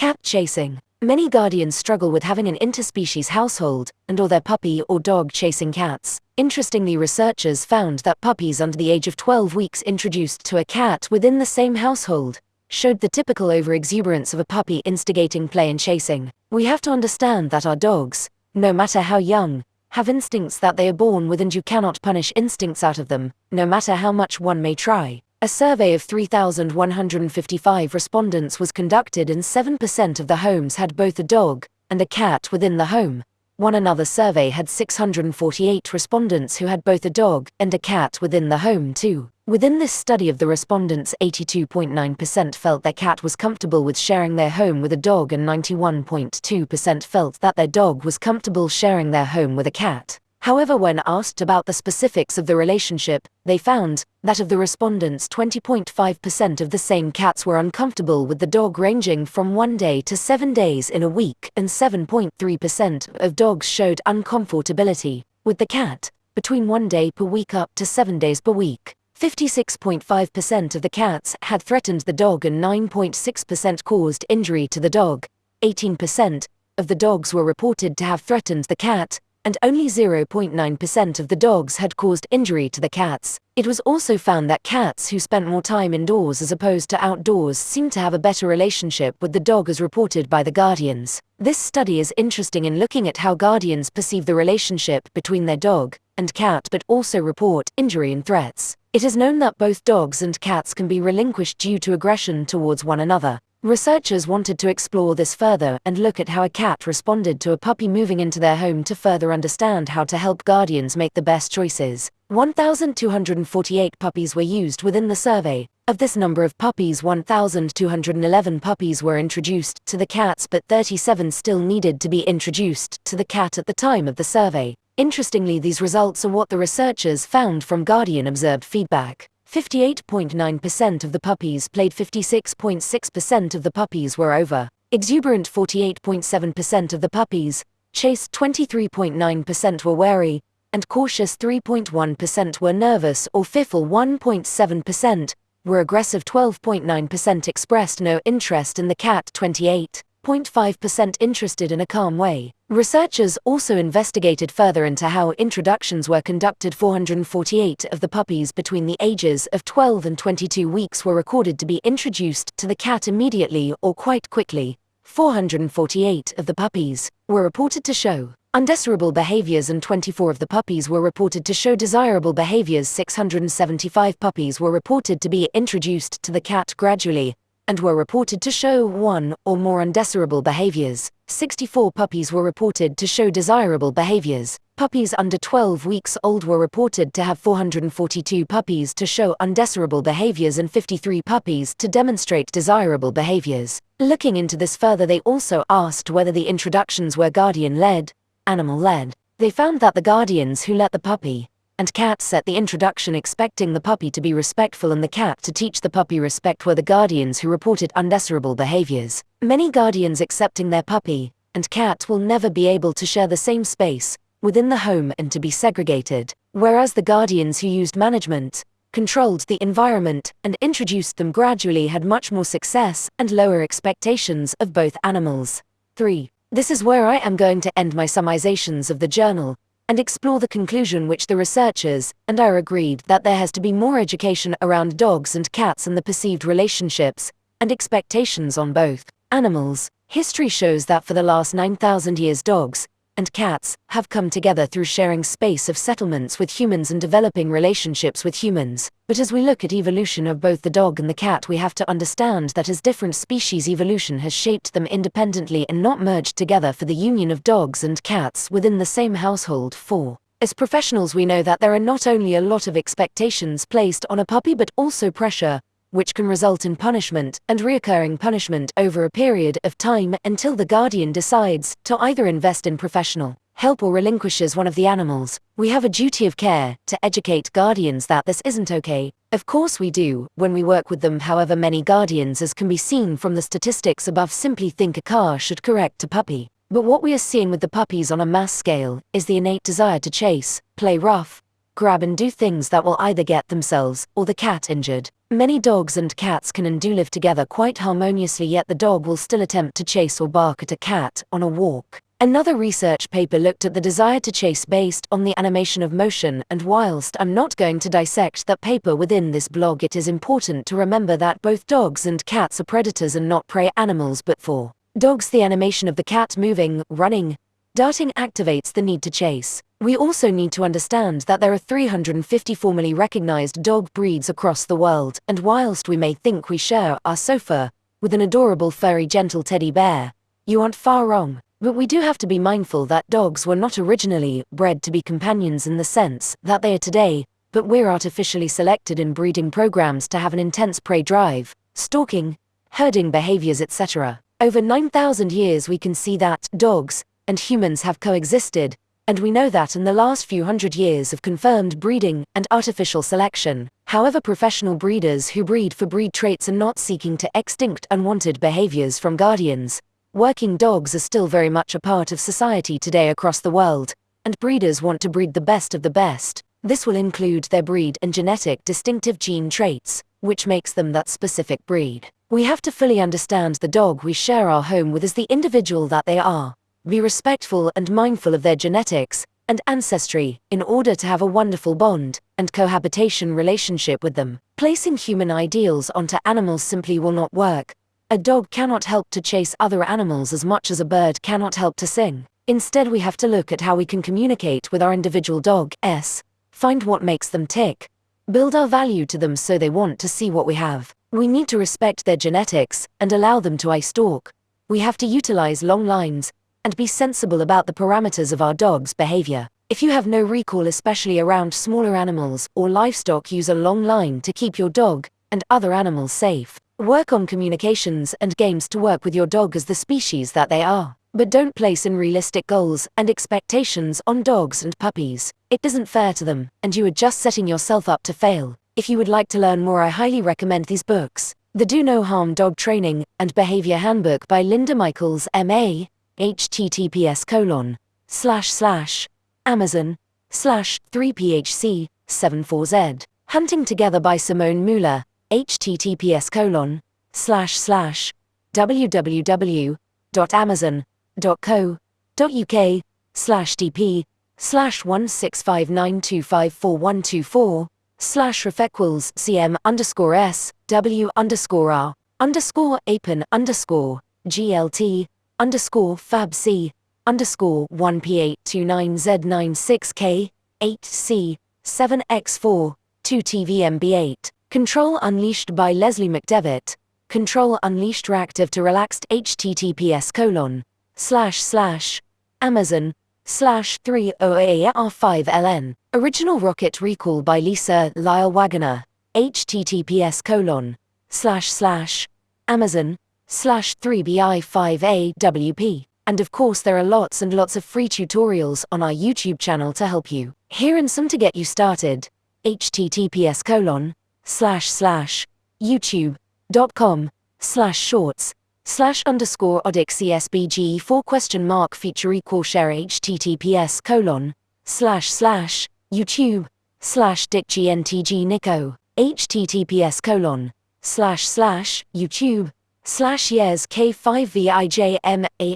Cat chasing. Many guardians struggle with having an interspecies household, and/or their puppy or dog chasing cats. Interestingly, researchers found that puppies under the age of 12 weeks introduced to a cat within the same household showed the typical overexuberance of a puppy instigating play and chasing. We have to understand that our dogs, no matter how young, have instincts that they are born with, and you cannot punish instincts out of them, no matter how much one may try. A survey of 3,155 respondents was conducted, and 7% of the homes had both a dog and a cat within the home. Another survey had 648 respondents who had both a dog and a cat within the home too. Within this study of the respondents, 82.9% felt their cat was comfortable with sharing their home with a dog, and 91.2% felt that their dog was comfortable sharing their home with a cat. However, when asked about the specifics of the relationship, they found that of the respondents, 20.5% of the same cats were uncomfortable with the dog, ranging from 1 day to 7 days in a week, and 7.3% of dogs showed uncomfortability with the cat between 1 day per week up to 7 days per week. 56.5% of the cats had threatened the dog, and 9.6% caused injury to the dog. 18% of the dogs were reported to have threatened the cat, and only 0.9% of the dogs had caused injury to the cats. It was also found that cats who spent more time indoors as opposed to outdoors seemed to have a better relationship with the dog, as reported by the guardians. This study is interesting in looking at how guardians perceive the relationship between their dog and cat, but also report injury and threats. It is known that both dogs and cats can be relinquished due to aggression towards one another. Researchers wanted to explore this further and look at how a cat responded to a puppy moving into their home to further understand how to help guardians make the best choices. 1,248 puppies were used within the survey. Of this number of puppies, 1,211 puppies were introduced to the cats, but 37 still needed to be introduced to the cat at the time of the survey. Interestingly, these results are what the researchers found from guardian observed feedback. 58.9% of the puppies played, 56.6% of the puppies were over exuberant, 48.7% of the puppies chased, 23.9% were wary and cautious, 3.1% were nervous or fearful, 1.7% were aggressive, 12.9% expressed no interest in the cat, 28.5% interested in a calm way. Researchers also investigated further into how introductions were conducted. 448 of the puppies between the ages of 12 and 22 weeks were recorded to be introduced to the cat immediately or quite quickly. 448 of the puppies were reported to show undesirable behaviors, and 24 of the puppies were reported to show desirable behaviors. 675 puppies were reported to be introduced to the cat gradually and were reported to show one or more undesirable behaviors. 64 puppies were reported to show desirable behaviors. Puppies under 12 weeks old were reported to have 442 puppies to show undesirable behaviors and 53 puppies to demonstrate desirable behaviors. Looking into this further, they also asked whether the introductions were guardian-led, animal-led. They found that the guardians who let the puppy and cat set the introduction expecting the puppy to be respectful and the cat to teach the puppy respect were the guardians who reported undesirable behaviors. Many guardians accepting their puppy and cat will never be able to share the same space within the home and to be segregated, whereas the guardians who used management, controlled the environment, and introduced them gradually had much more success and lower expectations of both animals. 3. This is where I am going to end my summations of the journal and explore the conclusion which the researchers and I agreed that there has to be more education around dogs and cats and the perceived relationships and expectations on both animals. History shows that for the last 9,000 years dogs and cats have come together through sharing space of settlements with humans and developing relationships with humans. But as we look at evolution of both the dog and the cat, we have to understand that as different species, evolution has shaped them independently and not merged together for the union of dogs and cats within the same household. 4. As professionals, we know that there are not only a lot of expectations placed on a puppy but also pressure, which can result in punishment and reoccurring punishment over a period of time until the guardian decides to either invest in professional help or relinquishes one of the animals. We have a duty of care to educate guardians that this isn't okay. Of course we do, when we work with them. However, many guardians, as can be seen from the statistics above, simply think a car should correct a puppy. But what we are seeing with the puppies on a mass scale is the innate desire to chase, play rough, grab and do things that will either get themselves or the cat injured. Many dogs and cats can and do live together quite harmoniously, yet the dog will still attempt to chase or bark at a cat on a walk. Another research paper looked at the desire to chase based on the animation of motion, and whilst I'm not going to dissect that paper within this blog, it is important to remember that both dogs and cats are predators and not prey animals, but for dogs the animation of the cat moving, running, darting activates the need to chase. We also need to understand that there are 350 formally recognized dog breeds across the world, and whilst we may think we share our sofa with an adorable furry gentle teddy bear, you aren't far wrong. But we do have to be mindful that dogs were not originally bred to be companions in the sense that they are today, but we're artificially selected in breeding programs to have an intense prey drive, stalking, herding behaviors, etc. Over 9,000 years we can see that dogs and humans have coexisted, and we know that in the last few hundred years of confirmed breeding and artificial selection. However, professional breeders who breed for breed traits are not seeking to extinct unwanted behaviors from guardians. Working dogs are still very much a part of society today across the world, and breeders want to breed the best of the best. This will include their breed and genetic distinctive gene traits, which makes them that specific breed. We have to fully understand the dog we share our home with as the individual that they are. Be respectful and mindful of their genetics and ancestry in order to have a wonderful bond and cohabitation relationship with them. Placing human ideals onto animals simply will not work. A dog cannot help to chase other animals as much as a bird cannot help to sing. Instead, we have to look at how we can communicate with our individual dogs, find what makes them tick, build our value to them so they want to see what we have. We need to respect their genetics and allow them to stalk. We have to utilize long lines and be sensible about the parameters of our dog's behavior. If you have no recall, especially around smaller animals or livestock, use a long line to keep your dog and other animals safe. Work on communications and games to work with your dog as the species that they are. But don't place unrealistic goals and expectations on dogs and puppies. It isn't fair to them, and you are just setting yourself up to fail. If you would like to learn more, I highly recommend these books. The Do No Harm Dog Training and Behavior Handbook by Linda Michaels, MA, https://Amazon/3phc74z. Hunting Together by Simone Muller, https://www.amazon.co.uk/refecwels/_apin_sg_r_fab_c_4 2tvmb8. Control Unleashed by Leslie McDevitt. Control Unleashed Reactive to Relaxed https://Amazon/3OAR5LN. Original Rocket Recall by Lisa Lyle Wagoner. https://Amazon/3bi5awp. And of course there are lots and lots of free tutorials on our YouTube channel to help you. Here and some to get you started. https://youtube.com/shorts/_odyxcsbge4 feature recall share https://youtube/dickgntgnico https://youtube/yesk5vijma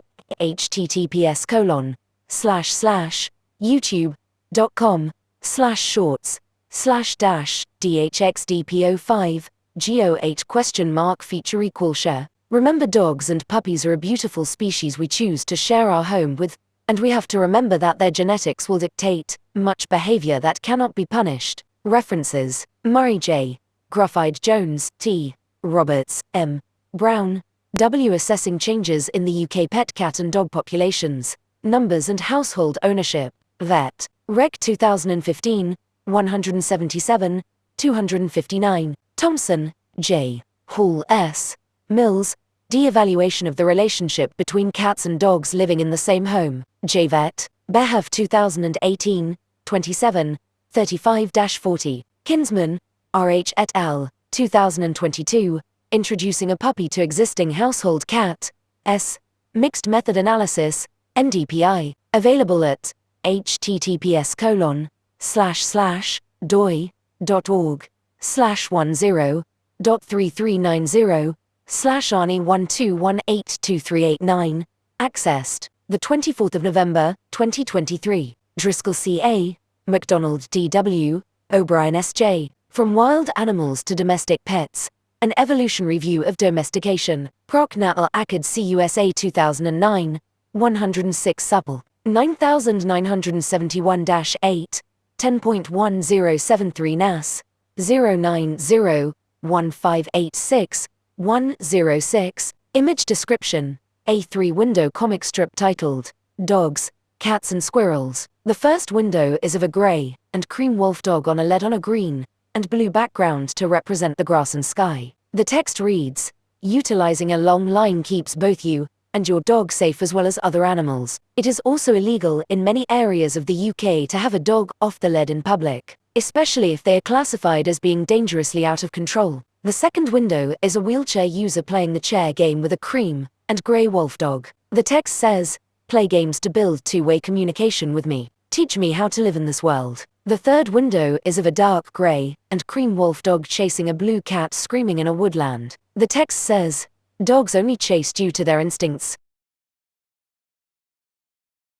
https://youtube.com/shorts/dhxdpo5 go8 feature recall share. Remember, dogs and puppies are a beautiful species we choose to share our home with, and we have to remember that their genetics will dictate much behavior that cannot be punished. References: Murray J. Gruffide Jones, T. Roberts, M. Brown, W. Assessing Changes in the UK Pet Cat and Dog Populations, Numbers and Household Ownership, Vet. Reg 2015, 177, 259. Thompson, J. Hall S. Mills, De-evaluation of the relationship between cats and dogs living in the same home, JVet, Behav 2018, 27, 35-40. Kinsman, R.H. et al., 2022, Introducing a Puppy to Existing Household Cat, S. Mixed Method Analysis, NDPI, available at https://doi.org/10 Dot3390/Arnie12182389. Accessed. The 24th of November, 2023. Driscoll C.A., McDonald D.W., O'Brien S.J. From Wild Animals to Domestic Pets. An Evolutionary View of Domestication. Procna al-Akkad CUSA 2009. 106 Supple. 9971-8. 10.1073 NAS. 090-1586-106. Image description. A3 window comic strip titled, Dogs, Cats and Squirrels. The first window is of a grey and cream wolf dog on a lead on a green and blue background to represent the grass and sky. The text reads, utilizing a long line keeps both you and your dog safe as well as other animals. It is also illegal in many areas of the UK to have a dog off the lead in public, especially if they are classified as being dangerously out of control. The second window is a wheelchair user playing the chair game with a cream and grey wolf dog. The text says, play games to build two-way communication with me. Teach me how to live in this world. The third window is of a dark grey and cream wolf dog chasing a blue cat screaming in a woodland. The text says, dogs only chase due to their instincts,